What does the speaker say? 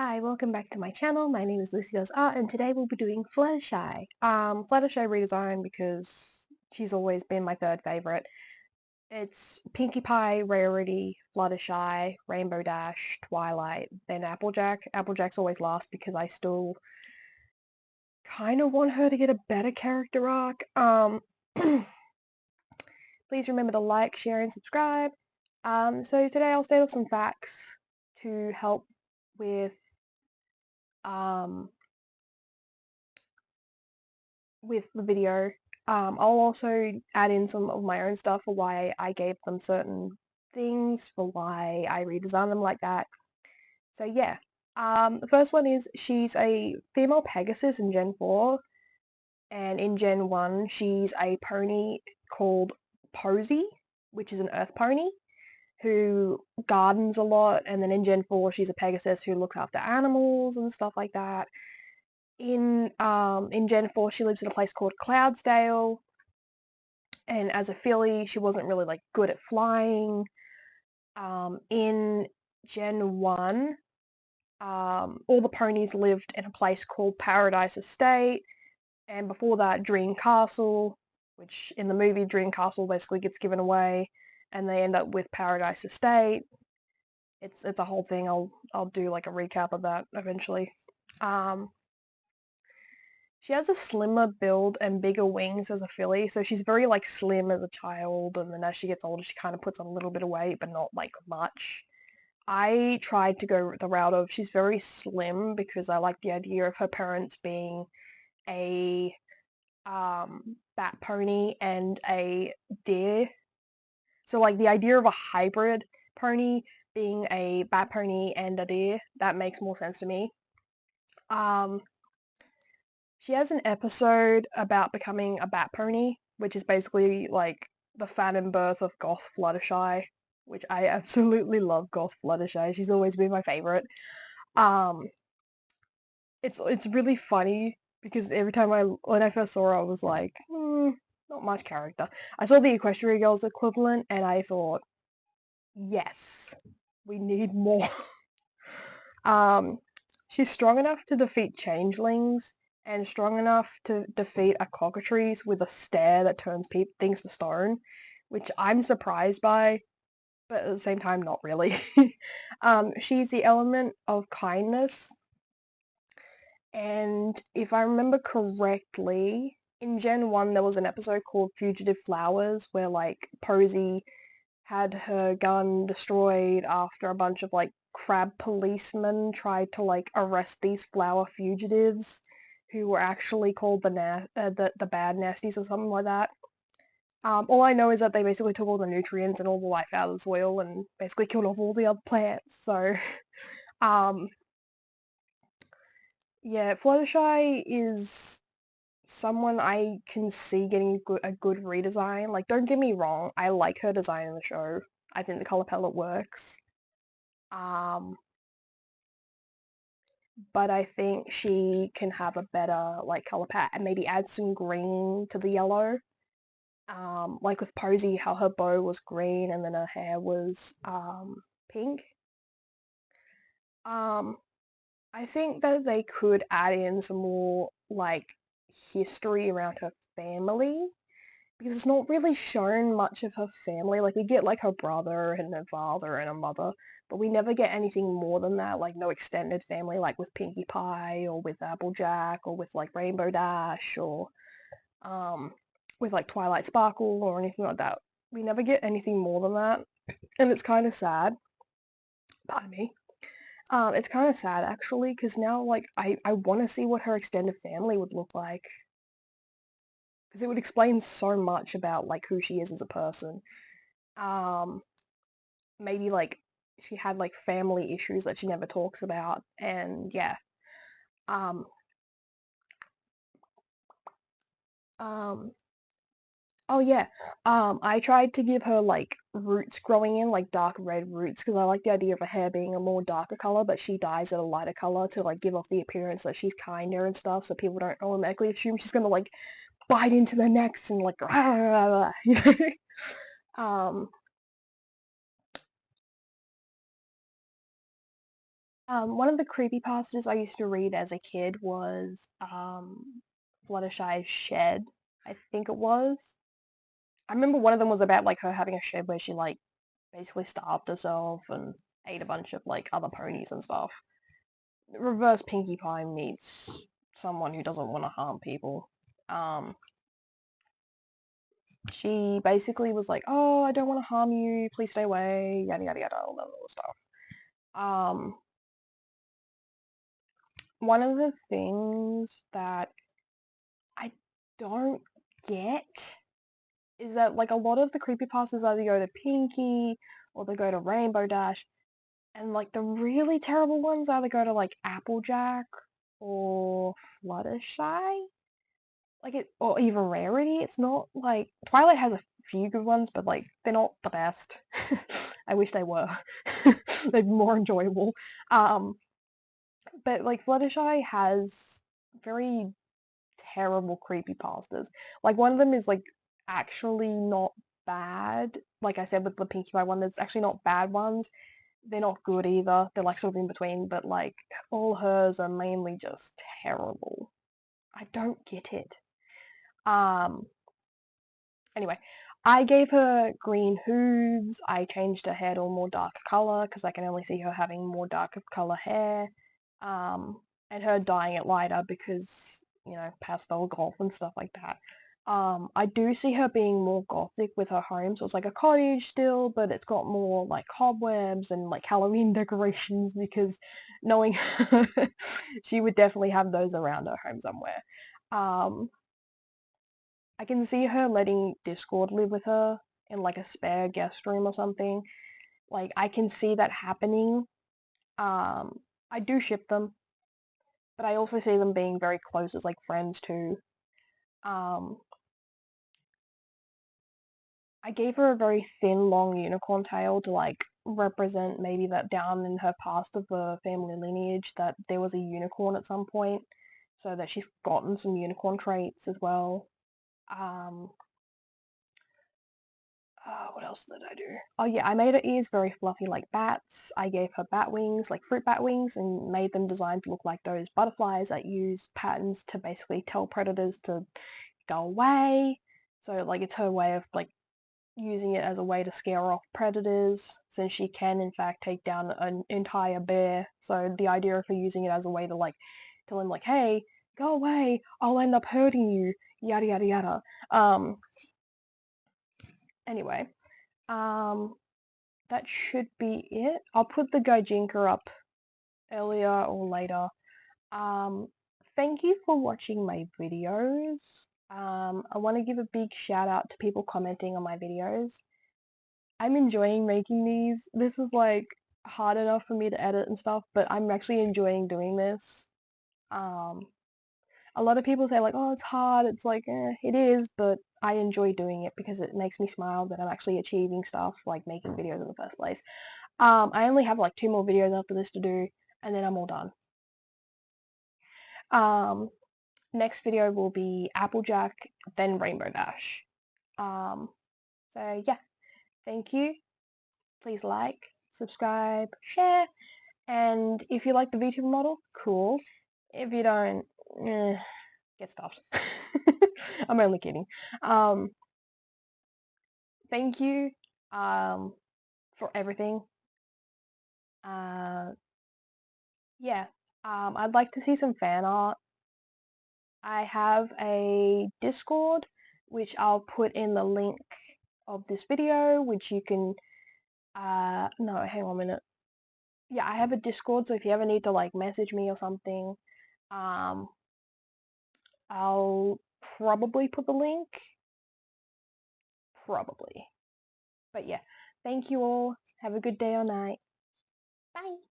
Hi, welcome back to my channel. My name is Lucy Does Art, and today we'll be doing Fluttershy. Fluttershy redesign because she's always been my third favorite. It's Pinkie Pie, Rarity, Fluttershy, Rainbow Dash, Twilight, then Applejack. Applejack's always last because I still kind of want her to get a better character arc. Please remember to like, share, and subscribe. So today I'll state off some facts to help with um with the video. I'll also add in some of my own stuff for why I gave them certain things, for why I redesigned them like that. So yeah, the first one is she's a female Pegasus in Gen 4, and in Gen 1 she's a pony called Posy, which is an Earth pony, who gardens a lot, and then in Gen 4 she's a Pegasus who looks after animals and stuff like that. In Gen 4 she lives in a place called Cloudsdale, and as a filly she wasn't really like good at flying. In Gen 1 all the ponies lived in a place called Paradise Estate, and before that Dream Castle, which in the movie Dream Castle basically gets given away and they end up with Paradise Estate. It's a whole thing. I'll do like a recap of that eventually. She has a slimmer build and bigger wings as a filly, so she's very like slim as a child, and then as she gets older she kind of puts on a little bit of weight, but not like much. I tried to go the route of she's very slim because I like the idea of her parents being a bat pony and a deer. So like the idea of a hybrid pony being a bat pony and a deer, that makes more sense to me. Um, She has an episode about becoming a bat pony, which is basically like the fat and birth of Goth Fluttershy, which I absolutely love Goth Fluttershy. She's always been my favorite. Um, it's really funny because every time when I first saw her, I was like, not much character. I saw the Equestria Girls equivalent, and I thought, yes, we need more. Um, she's strong enough to defeat changelings and strong enough to defeat a cockatrice with a stare that turns things to stone, which I'm surprised by, but at the same time, not really. She's the element of kindness, and if I remember correctly, in Gen 1 there was an episode called Fugitive Flowers where like Posy had her gun destroyed after a bunch of like crab policemen tried to like arrest these flower fugitives who were actually called the bad nasties or something like that. All I know is that they basically took all the nutrients and all the life out of the soil and basically killed off all the other plants. So, um, yeah, Fluttershy is someone I can see getting a good redesign. Like, don't get me wrong, I like her design in the show. I think the color palette works. Um, but I think she can have a better like color palette and maybe add some green to the yellow. Like with Posy, how her bow was green and then her hair was pink. Um, I think that they could add in some more like history around her family because it's not really shown much of her family. Like we get like her brother and her father and her mother, but we never get anything more than that. Like no extended family, like with Pinkie Pie or with Applejack or with like Rainbow Dash or um, with like Twilight Sparkle or anything like that. We never get anything more than that, and it's kind of sad. Pardon me. It's kind of sad actually because now like I want to see what her extended family would look like because it would explain so much about like who she is as a person. Um, Maybe like she had like family issues that she never talks about, and yeah. Um, um, oh yeah. I tried to give her like roots growing in, like dark red roots, because I like the idea of her hair being a more darker color, but she dyes it a lighter color to like give off the appearance that she's kinder and stuff, so people don't automatically assume she's gonna like bite into their necks and like you know? Um, One of the creepypastas I used to read as a kid was Fluttershy's Shed, I think it was. I remember one of them was about like her having a shed where she like basically starved herself and ate a bunch of like other ponies and stuff. Reverse Pinkie Pie meets someone who doesn't want to harm people. Um, she basically was like, "Oh, I don't want to harm you. Please stay away." Yada yada yada, all that little stuff. Um, one of the things that I don't get is that like a lot of the creepypastas either go to Pinky or they go to Rainbow Dash, and like the really terrible ones either go to like Applejack or Fluttershy. Like it, or even Rarity. It's not like Twilight has a few good ones, but like they're not the best. I wish they were. They'd be more enjoyable. Um, but like Fluttershy has very terrible creepypastas. Like one of them is like actually not bad. Like I said with the Pinkie Pie one, there's actually not bad ones. They're not good either. They're like sort of in between, but like all hers are mainly just terrible. I don't get it. Um, Anyway, I gave her green hooves. I changed her hair to a more dark color because I can only see her having more darker color hair. And her dyeing it lighter because, you know, pastel goth and stuff like that. I do see her being more gothic with her home, so it's like a cottage still, but it's got more like cobwebs and like Halloween decorations because knowing her, she would definitely have those around her home somewhere. Um, I can see her letting Discord live with her in like a spare guest room or something. Like I can see that happening. I do ship them, but I also see them being very close as like friends too. Um, I gave her a very thin, long unicorn tail to like represent maybe that down in her past of the family lineage that there was a unicorn at some point, so that she's gotten some unicorn traits as well. Um, what else did I do? Oh yeah, I made her ears very fluffy like bats. I gave her bat wings, like fruit bat wings, and made them designed to look like those butterflies that use patterns to basically tell predators to go away. So like it's her way of like using it as a way to scare off predators, since she can in fact take down an entire bear. So the idea of her using it as a way to like tell him like, hey, go away, I'll end up hurting you, yada yada yada. Um, anyway, um, that should be it. I'll put the Gaijinka up earlier or later. Um, Thank you for watching my videos. I want to give a big shout out to people commenting on my videos. I'm enjoying making these. This is like hard enough for me to edit and stuff, but I'm actually enjoying doing this. Um, a lot of people say like, oh, it's hard. It's like, it is, but I enjoy doing it because it makes me smile that I'm actually achieving stuff like making videos in the first place. I only have like 2 more videos after this to do, and then I'm all done. Um, Next video will be Applejack, then Rainbow Dash. Um, so yeah, thank you. Please like, subscribe, share, and if you like the VTuber model, cool. If you don't, get stuffed. I'm only kidding. Um, Thank you for everything. Uh, yeah, I'd like to see some fan art. I have a Discord, which I'll put in the link of this video, which you can, no, hang on a minute. Yeah, I have a Discord, so if you ever need to, like, message me or something, um, I'll probably put the link. Probably. But yeah, thank you all. Have a good day or night. Bye.